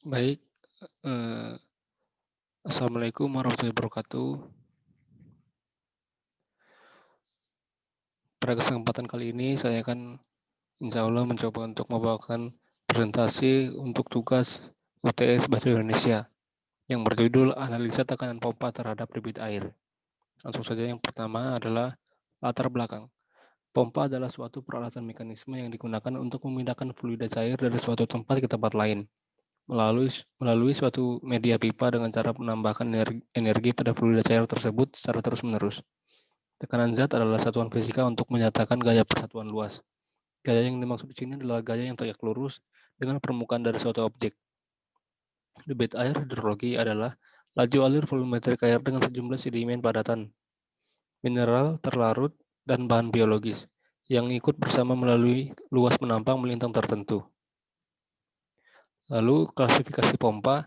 Baik, eee, assalamualaikum warahmatullahi wabarakatuh. Pada kesempatan kali ini saya akan insya Allah mencoba untuk membawakan presentasi untuk tugas UTS Bahasa Indonesia yang berjudul Analisa Tekanan Pompa Terhadap Debit Air. Langsung saja yang pertama adalah latar belakang. Pompa adalah suatu peralatan mekanisme yang digunakan untuk memindahkan fluida cair dari suatu tempat ke tempat lain melalui suatu media pipa dengan cara menambahkan energi pada fluida cair tersebut secara terus-menerus. Tekanan zat adalah satuan fisika untuk menyatakan gaya persatuan luas. Gaya yang dimaksud di sini adalah gaya yang tegak lurus dengan permukaan dari suatu objek. Debit air hidrologi adalah laju alir volumetrik air dengan sejumlah sedimen padatan, mineral terlarut, dan bahan biologis yang ikut bersama melalui luas menampang melintang tertentu. Lalu klasifikasi pompa.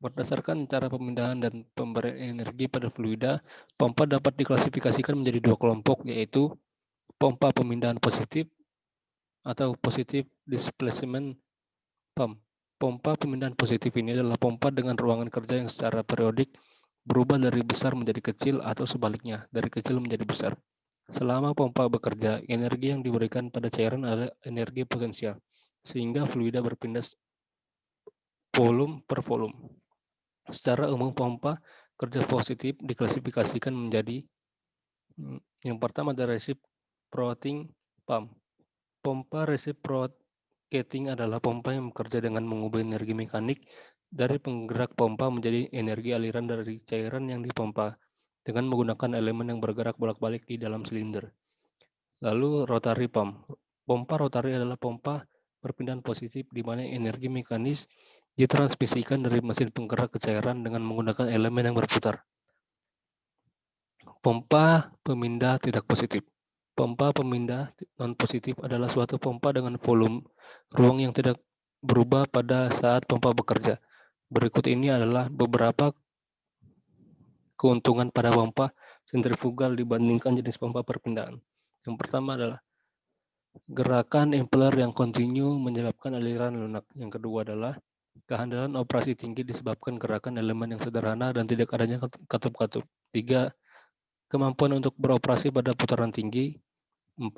Berdasarkan cara pemindahan dan pemberian energi pada fluida, pompa dapat diklasifikasikan menjadi dua kelompok, yaitu pompa pemindahan positif atau positive displacement pump. Pompa pemindahan positif ini adalah pompa dengan ruangan kerja yang secara periodik berubah dari besar menjadi kecil atau sebaliknya, dari kecil menjadi besar. Selama pompa bekerja, energi yang diberikan pada cairan adalah energi potensial, sehingga fluida berpindah volume per volume. Secara umum, pompa kerja positif diklasifikasikan menjadi yang pertama ada reciprocating pump. Pompa reciprocating adalah pompa yang bekerja dengan mengubah energi mekanik dari penggerak pompa menjadi energi aliran dari cairan yang dipompa dengan menggunakan elemen yang bergerak bolak-balik di dalam silinder. Lalu rotary pump. Pompa rotary adalah pompa perpindahan positif di mana energi mekanis ditransmisikan dari mesin penggerak ke cairan dengan menggunakan elemen yang berputar. Pompa pemindah tidak positif. Pompa pemindah non-positif adalah suatu pompa dengan volume ruang yang tidak berubah pada saat pompa bekerja. Berikut ini adalah beberapa keuntungan pada pompa sentrifugal dibandingkan jenis pompa perpindahan. Yang pertama adalah gerakan impeller yang kontinu menyebabkan aliran lunak. Yang kedua adalah kehandalan operasi tinggi disebabkan gerakan elemen yang sederhana dan tidak adanya katup-katup. 3. Kemampuan untuk beroperasi pada putaran tinggi. 4.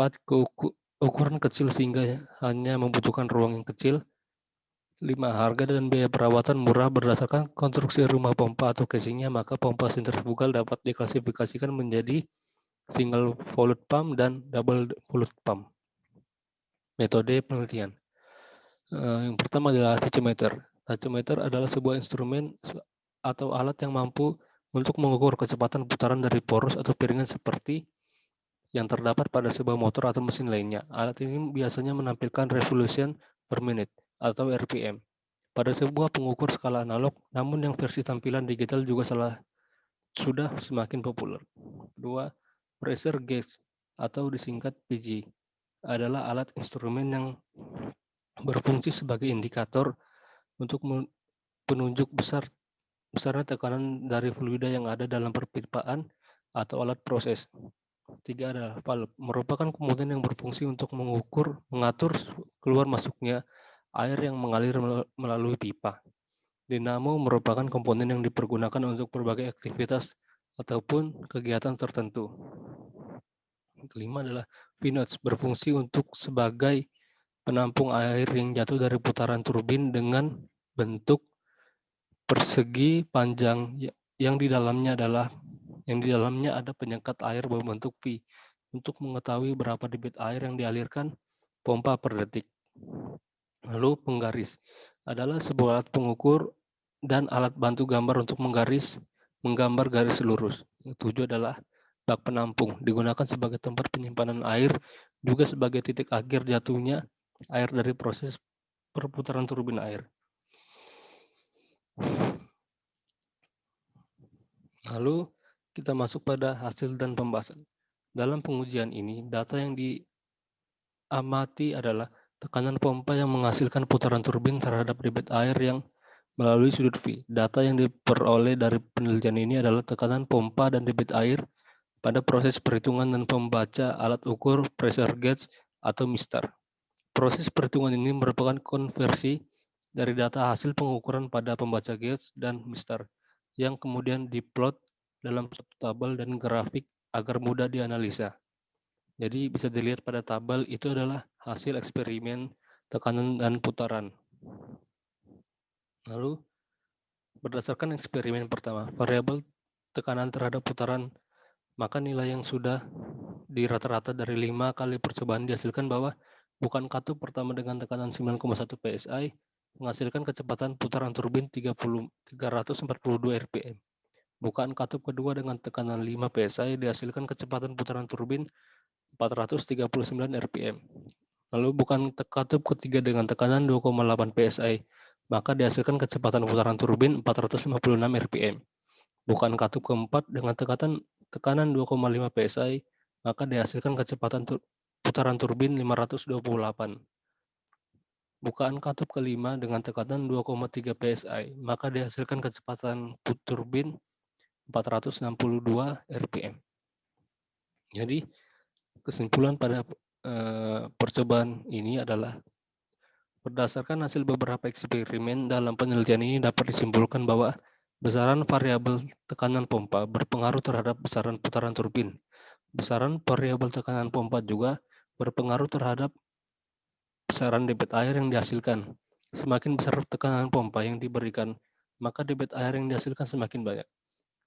Ukuran kecil sehingga hanya membutuhkan ruang yang kecil. 5. Harga dan biaya perawatan murah berdasarkan konstruksi rumah pompa atau casingnya, maka pompa sentrifugal dapat diklasifikasikan menjadi single volute pump dan double volute pump. Metode penelitian. Yang pertama adalah tachymeter. Tachymeter adalah sebuah instrumen atau alat yang mampu untuk mengukur kecepatan putaran dari poros atau piringan seperti yang terdapat pada sebuah motor atau mesin lainnya. Alat ini biasanya menampilkan revolution per minute atau RPM pada sebuah pengukur skala analog, namun yang versi tampilan digital juga sudah semakin populer. Kedua, pressure gauge atau disingkat PG adalah alat instrumen yang berfungsi sebagai indikator untuk penunjuk besarnya tekanan dari fluida yang ada dalam perpipaan atau alat proses. 3 adalah valve, merupakan komponen yang berfungsi untuk mengatur keluar masuknya air yang mengalir melalui pipa. Dinamo merupakan komponen yang dipergunakan untuk berbagai aktivitas ataupun kegiatan tertentu. Kelima adalah V-notes, berfungsi untuk sebagai penampung air yang jatuh dari putaran turbin dengan bentuk persegi panjang yang di dalamnya ada penyekat air berbentuk V untuk mengetahui berapa debit air yang dialirkan pompa per detik. Lalu penggaris adalah sebuah alat pengukur dan alat bantu gambar untuk menggambar garis lurus. Yang tujuh adalah bak penampung, digunakan sebagai tempat penyimpanan air, juga sebagai titik akhir jatuhnya air dari proses perputaran turbin air. Lalu kita masuk pada hasil dan pembahasan. Dalam pengujian ini, data yang diamati adalah tekanan pompa yang menghasilkan putaran turbin terhadap debit air yang melalui sudut V. Data yang diperoleh dari penelitian ini adalah tekanan pompa dan debit air pada proses perhitungan dan pembaca alat ukur pressure gauge atau MISTAR. Proses perhitungan ini merupakan konversi dari data hasil pengukuran pada pembaca gauge dan Mister yang kemudian diplot dalam satu tabel dan grafik agar mudah dianalisa. Jadi bisa dilihat pada tabel itu adalah hasil eksperimen tekanan dan putaran. Lalu berdasarkan eksperimen pertama, variabel tekanan terhadap putaran, maka nilai yang sudah di rata-rata dari 5 kali percobaan dihasilkan bahwa bukan katup pertama dengan tekanan 9,1 PSI menghasilkan kecepatan putaran turbin 342 rpm. Bukaan katup kedua dengan tekanan 5 PSI dihasilkan kecepatan putaran turbin 439 rpm. Lalu bukaan katup ketiga dengan tekanan 2,8 PSI, maka dihasilkan kecepatan putaran turbin 456 rpm. Bukaan katup keempat dengan tekanan 2,5 PSI, maka dihasilkan kecepatan putaran turbin 528. Bukaan katup kelima dengan tekanan 2,3 PSI, maka dihasilkan kecepatan turbin 462 rpm. Jadi kesimpulan pada percobaan ini adalah berdasarkan hasil beberapa eksperimen dalam penelitian ini dapat disimpulkan bahwa besaran variabel tekanan pompa berpengaruh terhadap besaran putaran turbin. Besaran variabel tekanan pompa juga berpengaruh terhadap besaran debit air yang dihasilkan. Semakin besar tekanan pompa yang diberikan, maka debit air yang dihasilkan semakin banyak.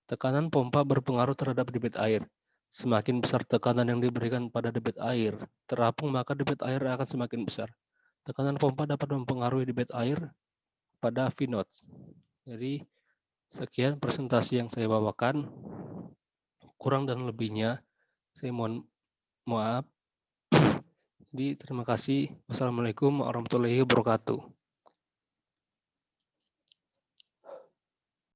Tekanan pompa berpengaruh terhadap debit air. Semakin besar tekanan yang diberikan pada debit air terapung, maka debit air akan semakin besar. Tekanan pompa dapat mempengaruhi debit air pada V0. Jadi, sekian presentasi yang saya bawakan. Kurang dan lebihnya, saya mohon maaf. Jadi, terima kasih. Wassalamualaikum warahmatullahi wabarakatuh.